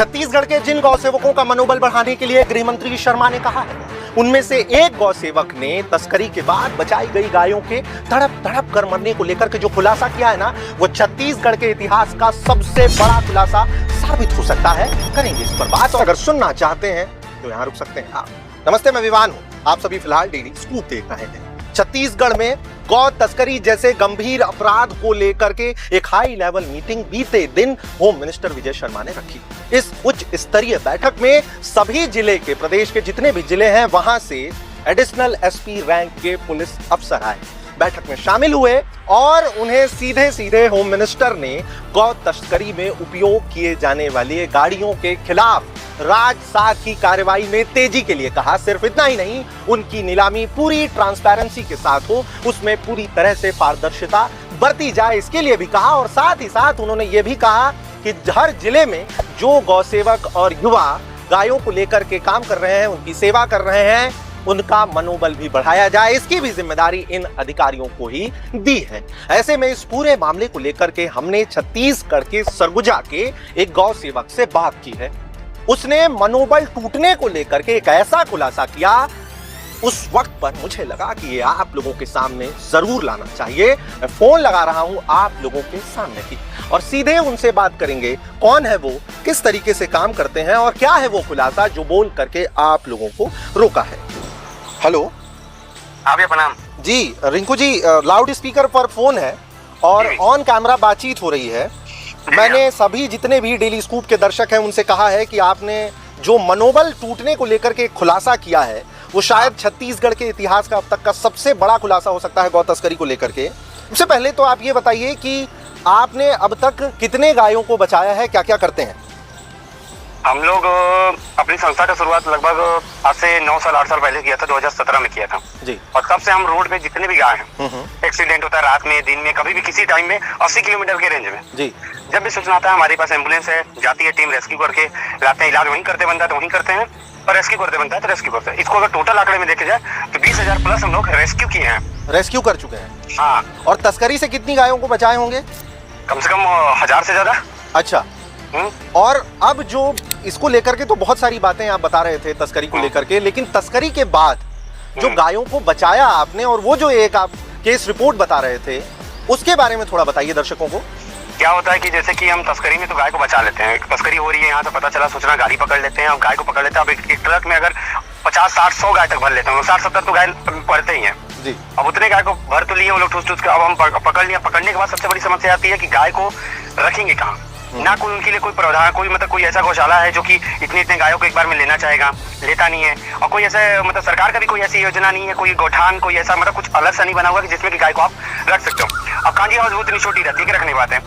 छत्तीसगढ़ के जिन गौ सेवकों का मनोबल बढ़ाने के लिए गृह मंत्री शर्मा ने कहा है, उनमें से एक गौ सेवक ने तस्करी के बाद बचाई गई गायों के तड़प तड़प कर मरने को लेकर के जो खुलासा किया है ना, वो छत्तीसगढ़ के इतिहास का सबसे बड़ा खुलासा साबित हो सकता है। करेंगे इस पर बात, और अगर सुनना चाहते हैं तो यहाँ रुक सकते हैं आप। नमस्ते, मैं विवान हूँ, आप सभी फिलहाल डेली स्कूप देख रहे हैं। छत्तीसगढ़ में गौ तस्करी जैसे गंभीर अपराध को लेकर के एक हाई लेवल मीटिंग बीते दिन होम मिनिस्टर विजय शर्मा ने रखी। इस उच्च स्तरीय बैठक में सभी जिले के, प्रदेश के जितने भी जिले हैं वहां से एडिशनल एसपी रैंक के पुलिस अफसर आए, बैठक में शामिल हुए और उन्हें सीधे सीधे होम मिनिस्टर ने गौ तस्करी में उपयोग किए जाने वाली गाड़ियों के खिलाफ राजसात की कार्रवाई में तेजी के लिए कहा। सिर्फ इतना ही नहीं, उनकी नीलामी पूरी ट्रांसपेरेंसी के साथ हो, उसमें पूरी तरह से पारदर्शिता बरती जाए, इसके लिए भी कहा। और साथ ही साथ उन्होंने ये भी कहा कि हर जिले में जो गौसेवक और युवा गायों को लेकर के काम कर रहे हैं, उनकी सेवा कर रहे हैं, उनका मनोबल भी बढ़ाया जाए, इसकी भी जिम्मेदारी इन अधिकारियों को ही दी है। ऐसे में इस पूरे मामले को लेकर के हमने छत्तीसगढ़ के सरगुजा के एक गौ सेवक से बात की है। उसने मनोबल टूटने को लेकर के एक ऐसा खुलासा किया, उस वक्त पर मुझे लगा कि ये आप लोगों के सामने जरूर लाना चाहिए। मैं फोन लगा रहा हूं आप लोगों के सामने ही और सीधे उनसे बात करेंगे। कौन है वो, किस तरीके से काम करते हैं और क्या है वो खुलासा जो बोल करके आप लोगों को रोका है। हेलो, आप प्रणाम जी। रिंकू जी, लाउड स्पीकर पर फोन है और ऑन कैमरा बातचीत हो रही है। मैंने सभी जितने भी डेली स्कूप के दर्शक हैं उनसे कहा है कि आपने जो मनोबल टूटने को लेकर के खुलासा किया है, वो शायद छत्तीसगढ़ के इतिहास का अब तक का सबसे बड़ा खुलासा हो सकता है गौ तस्करी को लेकर के। सबसे पहले तो आप ये बताइए कि आपने अब तक कितने गायों को बचाया है, क्या क्या करते हैं? हम लोग अपनी संस्था का शुरुआत लगभग आज से 9 साल 8 साल पहले किया था, 2017 में किया था जी। और तब से हम रोड पे जितने भी गाय हैं, एक्सीडेंट होता है रात में, दिन में, कभी भी किसी टाइम में 80 किलोमीटर के रेंज में जी, जब भी सूचना आता है हमारे पास एम्बुलेंस है, जाती है टीम, रेस्क्यू करके लाते हैं। इलाज वहीं करते बनता है तो वहीं करते हैं, और रेस्क्यू करते बनता है तो रेस्क्यू करते हैं। इसको अगर टोटल आंकड़े में देखे जाए तो 20,000 प्लस हम लोग रेस्क्यू किए हैं, रेस्क्यू कर चुके हैं। हाँ। और तस्करी से कितनी गायों को बचाए होंगे? कम से कम 1000 से ज्यादा। अच्छा। और अब जो इसको लेकर के तो बहुत सारी बातें आप बता रहे थे तस्करी को लेकर के, लेकिन तस्करी के बाद जो गायों को बचाया आपने और वो जो एक आप केस रिपोर्ट बता रहे थे, उसके बारे में थोड़ा बताइए दर्शकों को। क्या होता है कि जैसे कि हम तस्करी में तो गाय को बचा लेते हैं, तस्करी हो रही है यहाँ से पता चला, सूचना, गाड़ी पकड़ लेते हैं और गाय को पकड़ लेते हैं। अब एक ट्रक में अगर 50, 60, 100 गाय तक भर लेते हैं, 60, 70 तो गाय पड़ते ही हैं जी। अब उतने गाय को भर तो लिए वो लोग ठूस के, अब हम पकड़ लिया। पकड़ने के बाद सबसे बड़ी समस्या आती है कि गाय को रखेंगे कहाँ? ना कोई उनके लिए कोई प्रावधान, कोई मतलब कोई ऐसा गौशाला है जो कि इतने गायों को एक बार में लेना चाहेगा, लेता नहीं है। और कोई ऐसा मतलब सरकार का भी कोई ऐसी योजना नहीं है, कोई गौठान, कोई ऐसा मतलब कुछ अलग सा नहीं बना हुआ कि जिसमें कि गाय को आप रख सकते हो। अब कांजी हाउस वो इतनी छोटी रहती है कि रखने बात है।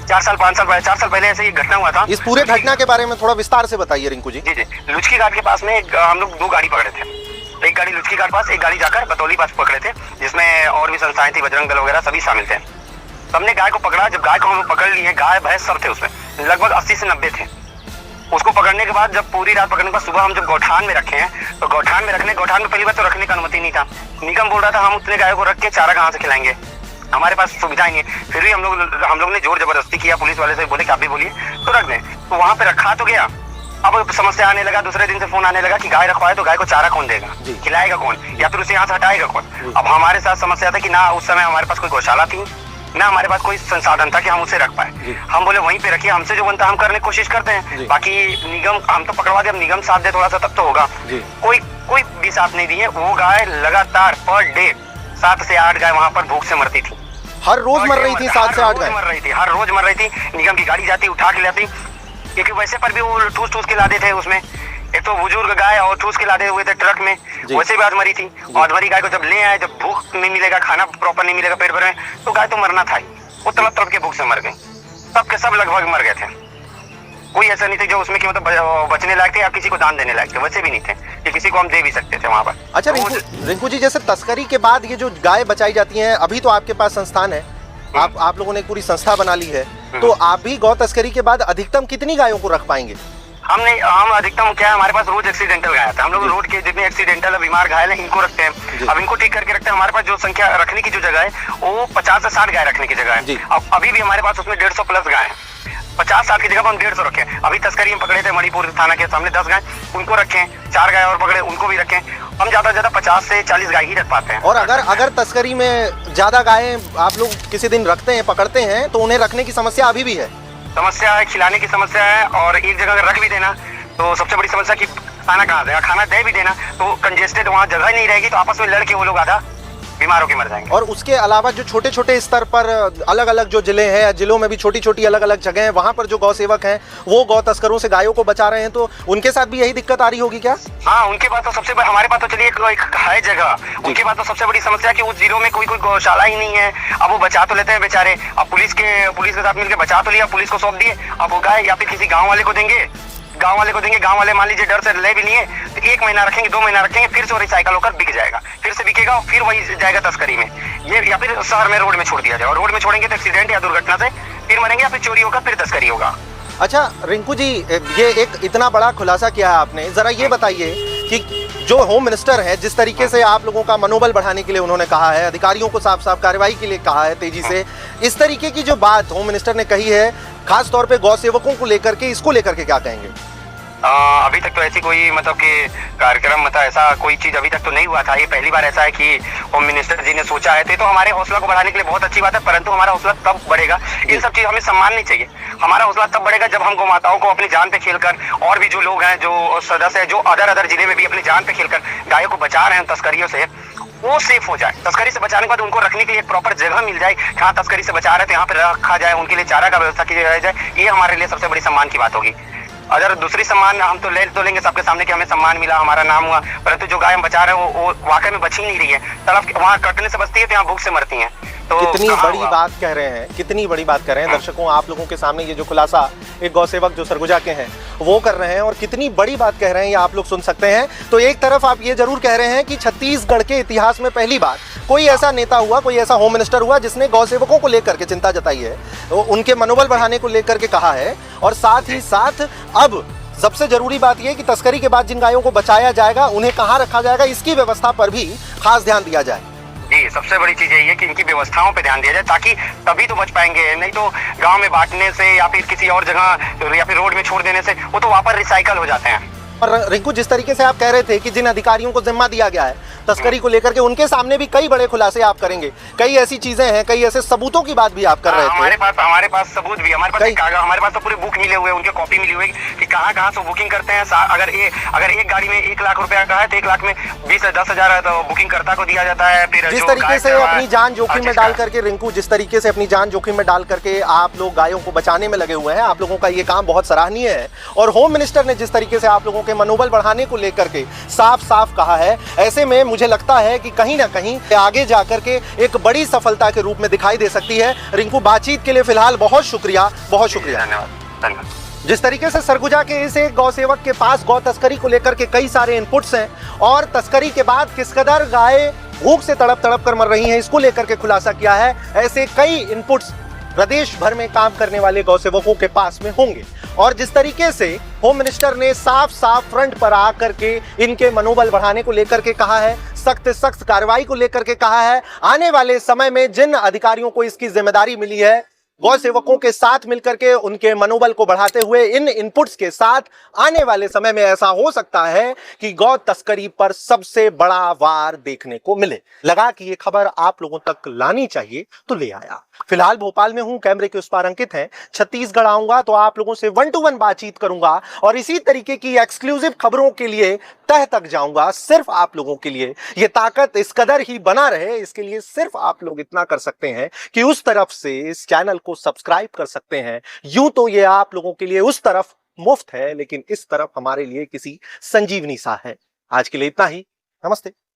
4 साल 5 साल 4 साल पहले ऐसे ही घटना हुआ था। इस पूरे घटना के बारे में थोड़ा विस्तार से बताइए रिंकू जी। जी, लुचकी घाट के पास में हम लोग 2 गाड़ी पकड़े थे। एक गाड़ी लुचकी घाट पास, एक गाड़ी जाकर बतौली पास पकड़े थे, जिसमें और भी संस्थाएं थी, बजरंग दल वगैरह सभी शामिल थे। सबने गाय को पकड़ा। जब गाय को हम पकड़ लिए, गाय भैंस सब थे उसमें, लगभग 80 से 90 थे। उसको पकड़ने के बाद जब पूरी रात पकड़ने के बाद सुबह हम जब गौठान में रखे हैं, तो गौठान में पहली बार तो रखने का अनुमति नहीं था। निगम बोल रहा था हम उतने गायों को रख के चारा कहाँ से खिलाएंगे, हमारे पास सुविधा नहीं है। फिर भी हम लोग ने जोर जबरदस्ती किया, पुलिस वाले से बोले कि आप भी बोलिए तो रख दें। तो वहाँ पे रखा तो गया। अब समस्या आने लगा, दूसरे दिन से फोन आने लगा कि गाय रखवाए तो गाय को चारा कौन देगा, खिलाएगा कौन, या फिर उसे यहाँ से हटाएगा कौन। अब हमारे साथ समस्या था कि ना उस समय हमारे पास कोई गौशाला थी, ना हमारे पास कोई संसाधन था कि हम उसे रख पाए। हम बोले वहीं पे रखिए, हमसे जो बनता है हम करने की कोशिश करते हैं। बाकी निगम, हम तो पकड़वा दे, अब निगम साथ दे थोड़ा सा तब तो होगा। कोई भी साथ नहीं दिए। वो गाय लगातार पर डे 7 से 8 गाय वहाँ पर भूख से मरती थी। हर रोज मर रही थी? 7 से 8 गाय मर रही थी, हर रोज मर रही थी। निगम की गाड़ी जाती, उठा के लाती, क्योंकि वैसे पर भी वो ठूस के लादे थे उसमें। एक तो बुजुर्ग गाय और ठूस के लादे हुए थे ट्रक में, वैसे भी आज मरी थी। और मरी गाय को जब ले आए, जब भूख नहीं मिलेगा, खाना प्रॉपर नहीं मिलेगा पेट भर में, तो गाय तो मरना था ही। वो तड़प के भूख से मर गई। सब के सब लगभग मर गए थे। कोई ऐसा नहीं थे जो उसमें कि मतलब बचने लायक थे या किसी को दान देने लायक थे, वैसे भी नहीं थे कि किसी को हम दे भी सकते थे वहाँ पर। अच्छा रिंकू जी, जैसे तस्करी के बाद ये जो गाय बचाई जाती हैं, अभी तो आपके पास संस्थान है, आप लोगों ने पूरी संस्था बना ली है, तो आप भी गौ तस्करी के बाद अधिकतम कितनी गायों को रख पाएंगे? हम अधिकतम क्या है, हमारे पास रोज एक्सीडेंटल गाय आता है। हम लोग रोड के जितने एक्सीडेंटल बीमार घायल हैं इनको रखते हैं। अब इनको ठीक करके रखते हैं। हमारे पास जो संख्या रखने की जो जगह है वो 50 से 60 गाय रखने की जगह है। अब अभी भी हमारे पास उसमें 150 प्लस गाय है। 50-60 की जगह पर हम 150 रखे। अभी तस्करी हम पकड़े थे मणिपुर थाना के सामने 10 गाय, उनको रखे, 4 गाय और पकड़े, उनको भी रखे। हम ज्यादा से ज्यादा 50 से 40 गाय ही रख पाते हैं। और अगर तस्करी में ज्यादा गायें आप लोग किसी दिन रखते हैं, पकड़ते हैं, तो उन्हें रखने की समस्या अभी भी है? समस्या है, खिलाने की समस्या है, और एक जगह अगर रख भी देना तो सबसे बड़ी समस्या कि खाना कहाँ देगा, खाना दे भी देना तो कंजेस्टेड वहाँ जगह ही नहीं रहेगी, तो आपस में लड़के वो लोग आधा बीमार होकर मर जाएंगे। और उसके अलावा जो छोटे छोटे स्तर पर अलग अलग जो जिले हैं, जिलों में भी छोटी छोटी अलग अलग जगह हैं, वहाँ पर जो गौ सेवक हैं वो गौ तस्करों से गायों को बचा रहे हैं, तो उनके साथ भी यही दिक्कत आ रही होगी क्या? हाँ, उनके पास तो सबसे बड़ी, हमारे पास तो चलिए एक है जगह, उनके पास तो सबसे बड़ी समस्या है कि उस जिलों में कोई गौशाला ही नहीं है। अब वो बचा तो लेते हैं बेचारे, अब पुलिस के साथ मिलकर बचा तो लिया, पुलिस को सौंप दिए, अब वो गाय या फिर किसी गाँव वाले को देंगे, गांव वाले मान लीजिए डर से ले भी लिए तो 1 महीना रखेंगे, 2 महीना रखेंगे, फिर से वो रिसाइकल होकर बिक जाएगा, फिर से बिकेगा, फिर वही जाएगा तस्करी में। ये या फिर शहर में रोड में छोड़ दिया जाएगा, रोड में छोड़ेंगे तो एक्सीडेंट या दुर्घटना से फिर मरेंगे, या फिर चोरी होगा, फिर तस्करी होगा। अच्छा रिंकू जी, ये एक इतना बड़ा खुलासा किया है आपने, जरा ये बताइए कि जो होम मिनिस्टर है, जिस तरीके से आप लोगों का मनोबल बढ़ाने के लिए उन्होंने कहा है, अधिकारियों को साफ साफ कार्रवाई के लिए कहा है तेजी से, इस तरीके की जो बात होम मिनिस्टर ने कही है खास तौर पे गौ सेवकों को लेकर के, इसको लेकर के क्या कहेंगे? अभी तक तो ऐसी कोई मतलब कि कार्यक्रम ऐसा कोई चीज अभी तक तो नहीं हुआ था। ये पहली बार ऐसा है कि होम मिनिस्टर जी ने सोचा है, तो हमारे हौसला को बढ़ाने के लिए बहुत अच्छी बात है, परंतु हमारा हौसला तब बढ़ेगा, इन सब चीज हमें सम्मान नहीं चाहिए, हमारा हौसला तब बढ़ेगा जब हम गौ माताओं को अपनी जान पे खेलकर, और भी जो लोग हैं, जो सदस्य है, जो अदर जिले में भी अपनी जान पे खेलकर गायों को बचा रहे हैं तस्करियों से, वो सेफ हो जाए। तस्करी से बचाने के बाद उनको रखने के लिए एक प्रॉपर जगह मिल जाए, जहाँ तस्करी से बचा रहे थे यहाँ पे रखा जाए, उनके लिए चारा का व्यवस्था की जाए, ये हमारे लिए सबसे बड़ी सम्मान की बात होगी। अगर दूसरी सम्मान हम तो लेंगे सबके सामने कि हमें सम्मान मिला, हमारा नाम हुआ, परंतु जो गाय हम बचा रहे हैं वो वाकई में बच ही नहीं रही है, तड़प वहाँ कटने से बचती है तो यहाँ भूख से मरती हैं। तो कितनी बड़ी बात कह रहे हैं, कितनी बड़ी बात कह रहे हैं दर्शकों, आप लोगों के सामने ये जो खुलासा एक गौ सेवक जो सरगुजा के हैं वो कर रहे हैं, और कितनी बड़ी बात कह रहे हैं ये आप लोग सुन सकते हैं। तो एक तरफ आप ये जरूर कह रहे हैं कि छत्तीसगढ़ के इतिहास में पहली बार कोई ऐसा नेता हुआ, कोई ऐसा होम मिनिस्टर हुआ जिसने गौ सेवकों को लेकर के चिंता जताई है, उनके मनोबल बढ़ाने को लेकर के कहा है, और साथ ही साथ अब सबसे जरूरी बात यह कि तस्करी के बाद जिन गायों को बचाया जाएगा उन्हें कहाँ रखा जाएगा, इसकी व्यवस्था पर भी खास ध्यान दिया जाए। जी, सबसे बड़ी चीज यही है कि इनकी व्यवस्थाओं पे ध्यान दिया जाए, ताकि तभी तो बच पाएंगे, नहीं तो गांव में बांटने से या फिर किसी और जगह या फिर रोड में छोड़ देने से वो तो वापस रिसाइकल हो जाते हैं। और रिंकू, जिस तरीके से आप कह रहे थे कि जिन अधिकारियों को जिम्मा दिया गया है तस्करी को लेकर के, उनके सामने भी कई बड़े खुलासे आप करेंगे, कई ऐसी चीजें हैं, कई ऐसे सबूतों की बात भी आप कर रहे थे। हमारे पास सबूत भी, हमारे पास तो पूरे बुक मिले हुए, उनके कॉपी मिली हुई कि कहाँ से बुकिंग करते हैं। अगर एक गाड़ी में 1 लाख रुपया का है तो 1 लाख में 20-10,000 तो बुकिंग कर्ता को दिया जाता है। फिर जिस तरीके से अपनी जान जोखिम में डाल करके, रिंकू, जिस तरीके से अपनी जान जोखिम में डाल करके आप लोग गायों को बचाने में लगे हुए हैं, आप लोगों का ये काम बहुत सराहनीय है। और होम मिनिस्टर ने जिस तरीके से आप लोगों के मनोबल बढ़ाने को लेकर के साफ साफ कहा है, ऐसे में मुझे लगता है कि कहीं ना कहीं आगे जाकर के एक बड़ी सफलता के रूप में दिखाई दे सकती है। रिंकू, बातचीत के लिए फिलहाल बहुत शुक्रिया, बहुत शुक्रिया। धन्यवाद। जिस तरीके से सरगुजा के इस एक गौ सेवक के पास गौ तस्करी को लेकर के कई सारे इनपुट्स हैं, और तस्करी के बाद किस कदर गाय भूख से तड़प तड़प कर मर रही हैं, इसको लेकर के खुलासा किया है। ऐसे कई इनपुट्स प्रदेश भर में काम करने वाले गौ सेवकों के पास में होंगे, और जिस तरीके से होम मिनिस्टर ने साफ साफ फ्रंट पर आकर के इनके मनोबल बढ़ाने को लेकर के कहा है, सख्त कार्रवाई को लेकर के कहा है, आने वाले समय में जिन अधिकारियों को इसकी जिम्मेदारी मिली है, गौ सेवकों के साथ मिलकर के उनके मनोबल को बढ़ाते हुए इन इनपुट्स के साथ आने वाले समय में ऐसा हो सकता है कि गौ तस्करी पर सबसे बड़ा वार देखने को मिले। लगा कि ये खबर आप लोगों तक लानी चाहिए तो ले आया। फिलहाल भोपाल में हूं, कैमरे के उस पार अंकित हैं। छत्तीसगढ़ आऊंगा तो आप लोगों से 1 to 1 बातचीत करूंगा, और इसी तरीके की एक्सक्लूसिव खबरों के लिए तह तक जाऊंगा, सिर्फ आप लोगों के लिए। ये ताकत इस कदर ही बना रहे, इसके लिए सिर्फ आप लोग इतना कर सकते हैं कि उस तरफ से इस चैनल को सब्सक्राइब कर सकते हैं। यूं तो ये आप लोगों के लिए उस तरफ मुफ्त है, लेकिन इस तरफ हमारे लिए किसी संजीवनी सा है। आज के लिए इतना ही। नमस्ते।